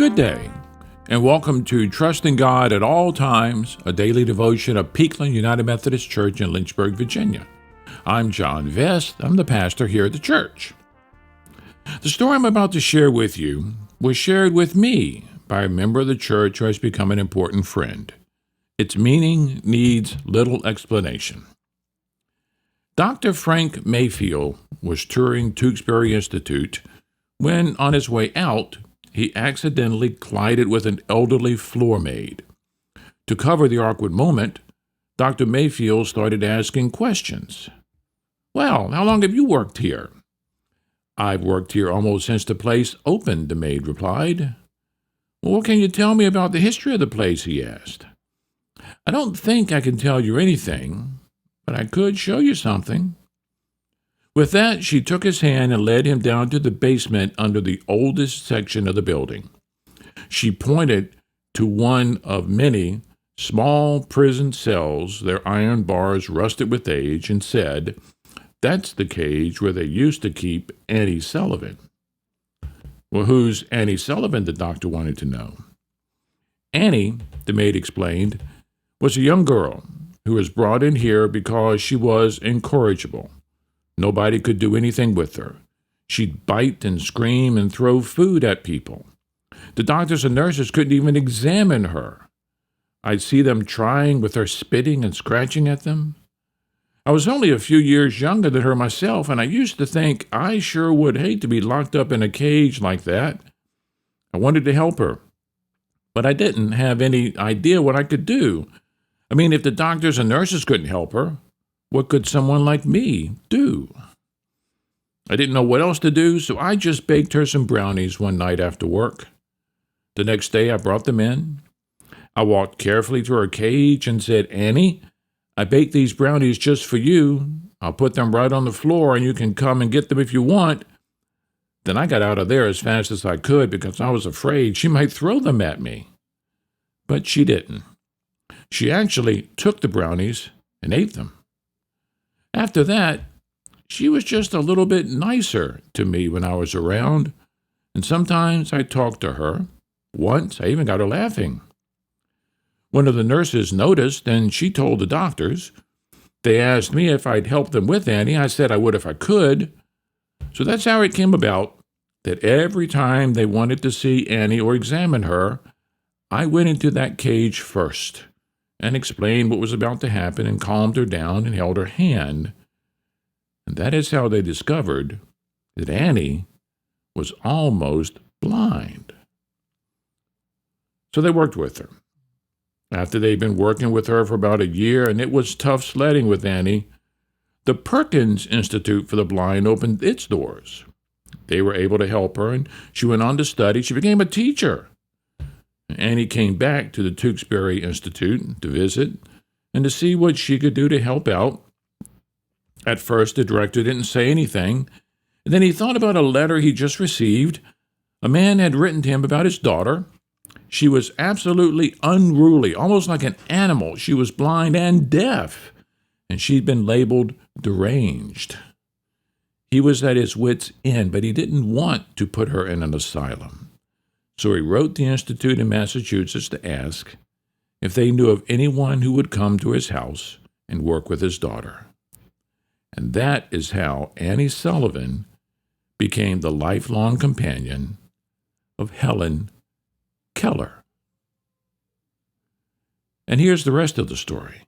Good day, and welcome to Trusting God at All Times, a daily devotion of Peakland United Methodist Church in Lynchburg, Virginia. I'm John Vest. I'm the pastor here at the church. The story I'm about to share with you was shared with me by a member of the church who has become an important friend. Its meaning needs little explanation. Dr. Frank Mayfield was touring Tewksbury Institute when, on his way out, he accidentally collided with an elderly floor maid. To cover the awkward moment, Dr. Mayfield started asking questions. "Well, how long have you worked here?" "I've worked here almost since the place opened," the maid replied. "Well, what can you tell me about the history of the place?" he asked. "I don't think I can tell you anything, but I could show you something." With that, she took his hand and led him down to the basement under the oldest section of the building. She pointed to one of many small prison cells, their iron bars rusted with age, and said, "That's the cage where they used to keep Annie Sullivan." "Well, who's Annie Sullivan?" the doctor wanted to know. "Annie," the maid explained, "was a young girl who was brought in here because she was incorrigible. Nobody could do anything with her. She'd bite and scream and throw food at people. The doctors and nurses couldn't even examine her. I'd see them trying with her spitting and scratching at them. I was only a few years younger than her myself, and I used to think I sure would hate to be locked up in a cage like that. I wanted to help her, but I didn't have any idea what I could do. I mean, if the doctors and nurses couldn't help her, what could someone like me do? I didn't know what else to do, so I just baked her some brownies one night after work. The next day I brought them in. I walked carefully to her cage and said, 'Annie, I baked these brownies just for you. I'll put them right on the floor and you can come and get them if you want.' Then I got out of there as fast as I could because I was afraid she might throw them at me. But she didn't. She actually took the brownies and ate them. After that, she was just a little bit nicer to me when I was around, and sometimes I talked to her. Once, I even got her laughing. One of the nurses noticed, and she told the doctors. They asked me if I'd help them with Annie. I said I would if I could. So that's how it came about that every time they wanted to see Annie or examine her, I went into that cage first and explained what was about to happen and calmed her down and held her hand. And that is how they discovered that Annie was almost blind. So they worked with her. After they'd been working with her for about a year, and it was tough sledding with Annie, the Perkins Institute for the Blind opened its doors. They were able to help her, and she went on to study. She became a teacher. Annie came back to the Tewksbury Institute to visit and to see what she could do to help out. At first, the director didn't say anything. And then he thought about a letter he just received. A man had written to him about his daughter. She was absolutely unruly, almost like an animal. She was blind and deaf, and she'd been labeled deranged. He was at his wits' end, but he didn't want to put her in an asylum. So he wrote the Institute in Massachusetts to ask if they knew of anyone who would come to his house and work with his daughter. And that is how Annie Sullivan became the lifelong companion of Helen Keller. And here's the rest of the story.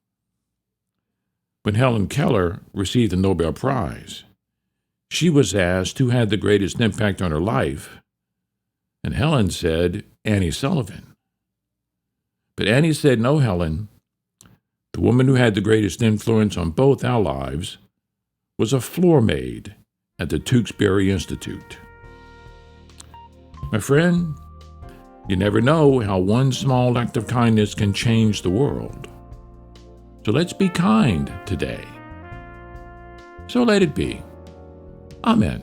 When Helen Keller received the Nobel Prize, she was asked who had the greatest impact on her life. And Helen said, Annie Sullivan. But Annie said, "No, Helen. The woman who had the greatest influence on both our lives was a floor maid at the Tewksbury Institute." My friend, you never know how one small act of kindness can change the world. So let's be kind today. So let it be. Amen.